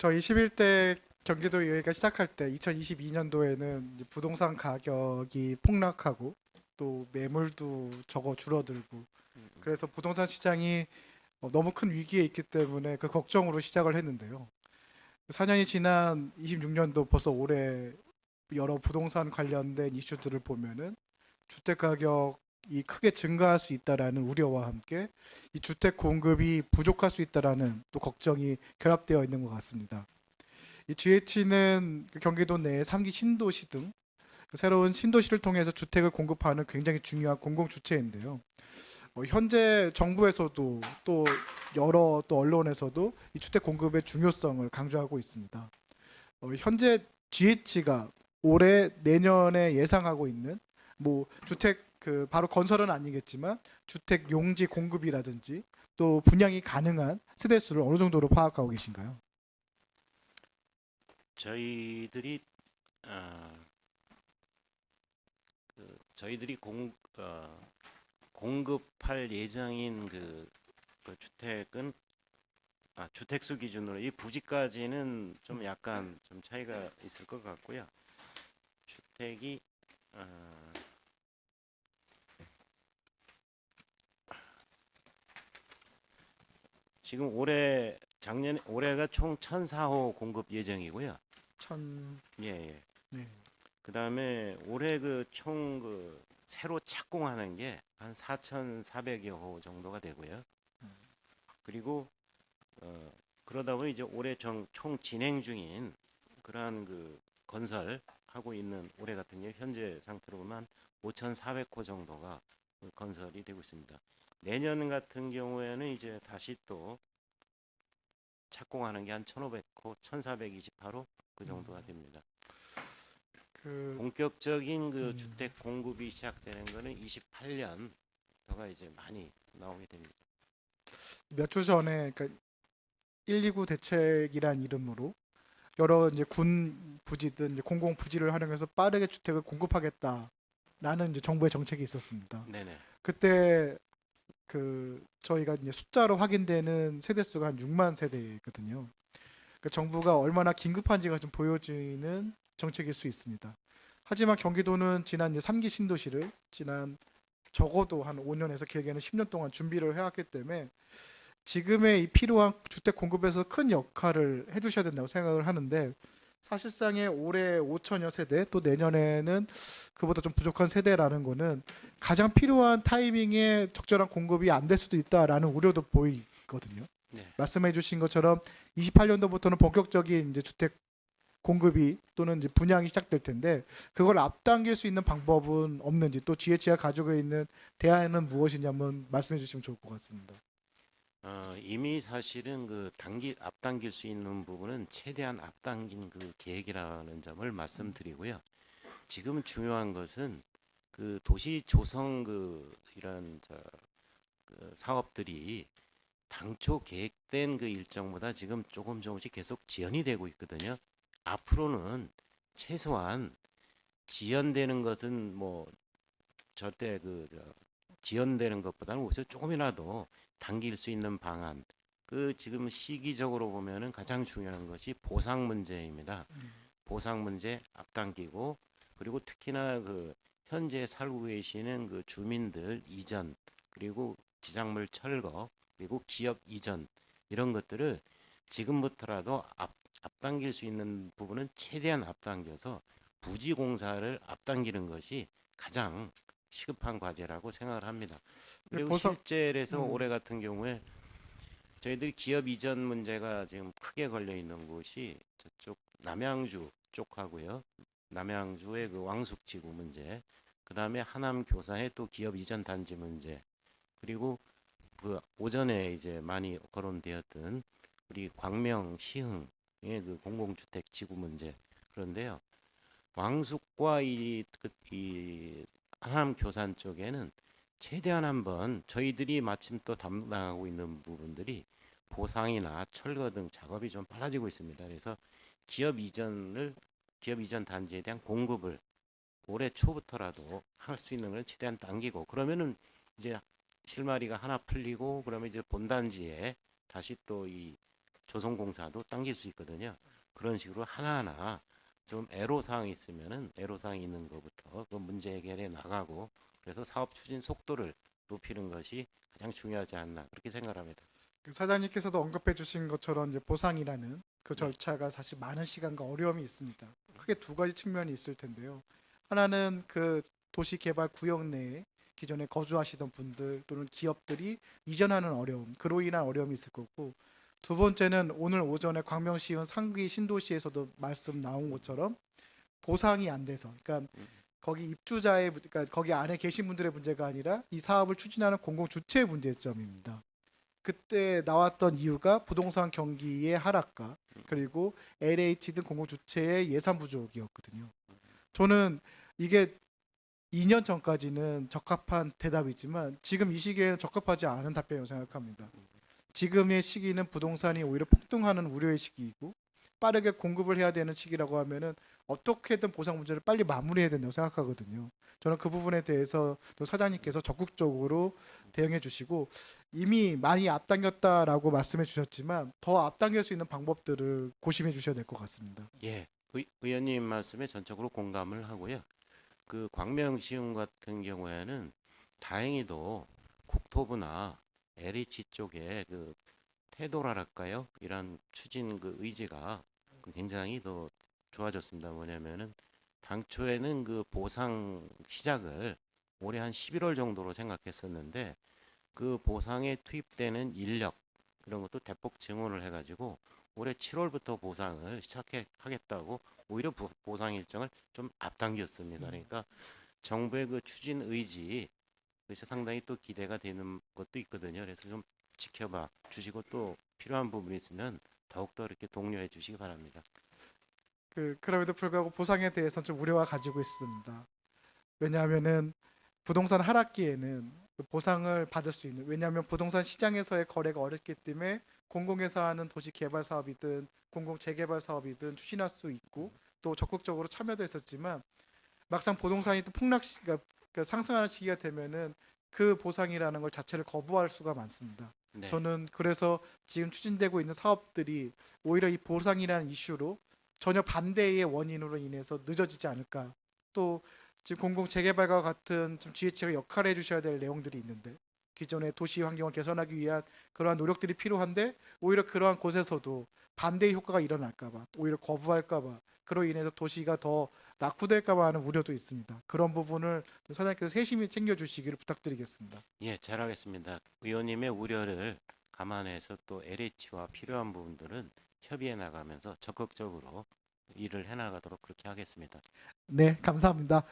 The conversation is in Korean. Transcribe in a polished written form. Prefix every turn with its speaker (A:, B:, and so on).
A: 저희 11대 경기도의회가 시작할 때 2022년도에는 부동산 가격이 폭락하고 또 매물도 줄어들고 그래서 부동산 시장이 너무 큰 위기에 있기 때문에 그 걱정으로 시작을 했는데요. 4년이 지난 26년도 벌써 올해 여러 부동산 관련된 이슈들을 보면은 주택 가격이 크게 증가할 수 있다라는 우려와 함께 이 주택 공급이 부족할 수 있다라는 또 걱정이 결합되어 있는 것 같습니다. 이 GH는 경기도 내 3기 신도시 등 새로운 신도시를 통해서 주택을 공급하는 굉장히 중요한 공공주체인데요. 현재 정부에서도 또 여러 또 언론에서도 이 주택 공급의 중요성을 강조하고 있습니다. 현재 GH가 올해 내년에 예상하고 있는 뭐 주택 그 바로 건설은 아니겠지만 주택 용지 공급이라든지 또 분양이 가능한 세대 수를 어느 정도로 파악하고 계신가요?
B: 저희들이 아, 저희들이 공급할 예정인 그 주택은 주택수 기준으로 이 부지까지는 좀 약간 좀 차이가 있을 것 같고요. 주택이 아, 지금 올해가 총 1,004호 공급 예정이고요.
A: 천
B: 예, 예.
A: 네.
B: 그다음에 올해 새로 착공하는 게 한 4,400여 호 정도가 되고요. 그리고 그러다 보니 이제 올해 총 진행 중인 그러한 건설하고 있는 올해 같은 경우 현재 상태로 보면 5,400호 정도가 건설이 되고 있습니다. 내년 같은 경우에는 이제 다시 또 착공하는 게 한 1,500호, 1,428호 그 정도가 됩니다.
A: 그
B: 본격적인 그
A: 음,
B: 주택 공급이 시작되는 거는 28년도가 이제 많이 나오게 됩니다.
A: 몇 주 전에 그러니까 129 대책이란 이름으로 여러 이제 군 부지든 이제 공공 부지를 활용해서 빠르게 주택을 공급하겠다라는 이제 정부의 정책이 있었습니다.
B: 네네.
A: 그때 저희가 이제 숫자로 확인되는 세대 수가 한 6만 세대거든요. 그 정부가 얼마나 긴급한지가 좀 보여지는 정책일 수 있습니다. 하지만 경기도는 지난 이제 3기 신도시를 지난 적어도 한 5년에서 길게는 10년 동안 준비를 해왔기 때문에 지금의 이 필요한 주택 공급에서 큰 역할을 해주셔야 된다고 생각을 하는데 사실상의 올해 5천여 세대 또 내년에는 그보다 좀 부족한 세대라는 거는 가장 필요한 타이밍에 적절한 공급이 안 될 수도 있다라는 우려도 보이거든요.
B: 네.
A: 말씀해 주신 것처럼 28년도부터는 본격적인 이제 주택 공급이 또는 이제 분양이 시작될 텐데 그걸 앞당길 수 있는 방법은 없는지 또 GH가 가지고 있는 대안은 무엇이냐 한번 말씀해 주시면 좋을 것 같습니다.
B: 이미 사실은 앞당길 수 있는 부분은 최대한 앞당긴 그 계획이라는 점을 말씀드리고요. 지금 중요한 것은 그 도시 조성 이런 사업들이 당초 계획된 그 일정보다 지금 조금씩 계속 지연이 되고 있거든요. 앞으로는 최소한 지연되는 것은 뭐 절대 지연되는 것보다는 오히려 조금이라도 당길 수 있는 방안. 지금 시기적으로 보면은 가장 중요한 것이 보상 문제입니다. 보상 문제 앞당기고 그리고 특히나 현재 살고 계시는 그 주민들 이전 그리고 지작물 철거 그리고 기업 이전 이런 것들을 지금부터라도 앞당길 수 있는 부분은 최대한 앞당겨서 부지 공사를 앞당기는 것이 가장 시급한 과제라고 생각을 합니다.
A: 네,
B: 그리고
A: 보석
B: 실제로서 올해 같은 경우에 저희들이 기업 이전 문제가 지금 크게 걸려 있는 곳이 저쪽 남양주 쪽하고요. 남양주의 그 왕숙지구 문제, 그 다음에 하남 교사의 또 기업 이전 단지 문제, 그리고 그 오전에 이제 많이 거론되었던 우리 광명 시흥의 그 공공주택 지구 문제. 그런데요, 왕숙과 이 하남 교산 쪽에는 최대한 한번 저희들이 마침 또 담당하고 있는 부분들이 보상이나 철거 등 작업이 좀 빨라지고 있습니다. 그래서 기업 이전 단지에 대한 공급을 올해 초부터라도 할 수 있는 걸 최대한 당기고 그러면은 이제 실마리가 하나 풀리고 그러면 이제 본단지에 다시 또 이 조선공사도 당길 수 있거든요. 그런 식으로 하나하나 좀 애로사항이 있으면은 애로사항이 있는 것부터 그 문제 해결해 나가고 그래서 사업 추진 속도를 높이는 것이 가장 중요하지 않나 그렇게 생각합니다.
A: 그 사장님께서도 언급해 주신 것처럼 이제 보상이라는 그
B: 네.
A: 절차가 사실 많은 시간과 어려움이 있습니다. 크게 두 가지 측면이 있을 텐데요. 하나는 그 도시 개발 구역 내에 기존에 거주하시던 분들 또는 기업들이 이전하는 어려움, 그로 인한 어려움이 있을 거고, 두 번째는 오늘 오전에 광명시의원 상기 신도시에서도 말씀 나온 것처럼 보상이 안 돼서, 그러니까
B: 음,
A: 거기 입주자의, 그러니까 거기 안에 계신 분들의 문제가 아니라 이 사업을 추진하는 공공 주체의 문제점입니다. 그때 나왔던 이유가 부동산 경기의 하락과 그리고 LH 등 공공 주체의 예산 부족이었거든요. 저는 이게 2년 전까지는 적합한 대답이지만 지금 이 시기에는 적합하지 않은 답변이라고 생각합니다. 지금의 시기는 부동산이 오히려 폭등하는 우려의 시기이고 빠르게 공급을 해야 되는 시기라고 하면은 어떻게든 보상 문제를 빨리 마무리해야 된다고 생각하거든요. 저는 그 부분에 대해서 또 사장님께서 적극적으로 대응해 주시고 이미 많이 앞당겼다라고 말씀해 주셨지만 더 앞당길 수 있는 방법들을 고심해 주셔야 될 것 같습니다.
B: 예, 의원님 말씀에 전적으로 공감을 하고요. 그 광명시흥 같은 경우에는 다행히도 국토부나 LH 쪽에 그 태도랄까요? 이런 추진 그 의지가 굉장히 더 좋아졌습니다. 뭐냐면은 당초에는 그 보상 시작을 올해 한 11월 정도로 생각했었는데 그 보상에 투입되는 인력 그런 것도 대폭 증원을 해가지고 올해 7월부터 보상을 시작해 하겠다고 오히려 보상 일정을 좀 앞당겼습니다. 그러니까 정부의 그 추진 의지 그래서 상당히 또 기대가 되는 것도 있거든요. 그래서 좀 지켜봐 주시고 또 필요한 부분이 있으면 더욱더 이렇게 독려해 주시기 바랍니다.
A: 그럼에도 불구하고 보상에 대해서는 좀 우려가 가지고 있습니다. 왜냐하면은 부동산 하락기에는 그 보상을 받을 수 있는, 왜냐하면 부동산 시장에서의 거래가 어렵기 때문에 공공에서 하는 도시 개발 사업이든 공공 재개발 사업이든 추진할 수 있고 또 적극적으로 참여도 했었지만 막상 부동산이 또 그러니까 상승하는 시기가 되면은 그 보상이라는 걸 자체를 거부할 수가 많습니다.
B: 네.
A: 저는 그래서 지금 추진되고 있는 사업들이 오히려 이 보상이라는 이슈로 전혀 반대의 원인으로 인해서 늦어지지 않을까. 또 지금 공공 재개발과 같은 좀 GH가 역할을 해주셔야 될 내용들이 있는데 기존의 도시 환경을 개선하기 위한 그러한 노력들이 필요한데 오히려 그러한 곳에서도 반대의 효과가 일어날까봐 오히려 거부할까봐 그로 인해서 도시가 더 낙후될까봐 하는 우려도 있습니다. 그런 부분을 사장님께서 세심히 챙겨주시기를 부탁드리겠습니다.
B: 예, 잘하겠습니다. 의원님의 우려를 감안해서 또 LH와 필요한 부분들은 협의해 나가면서 적극적으로 일을 해 나가도록 그렇게 하겠습니다.
A: 네, 감사합니다.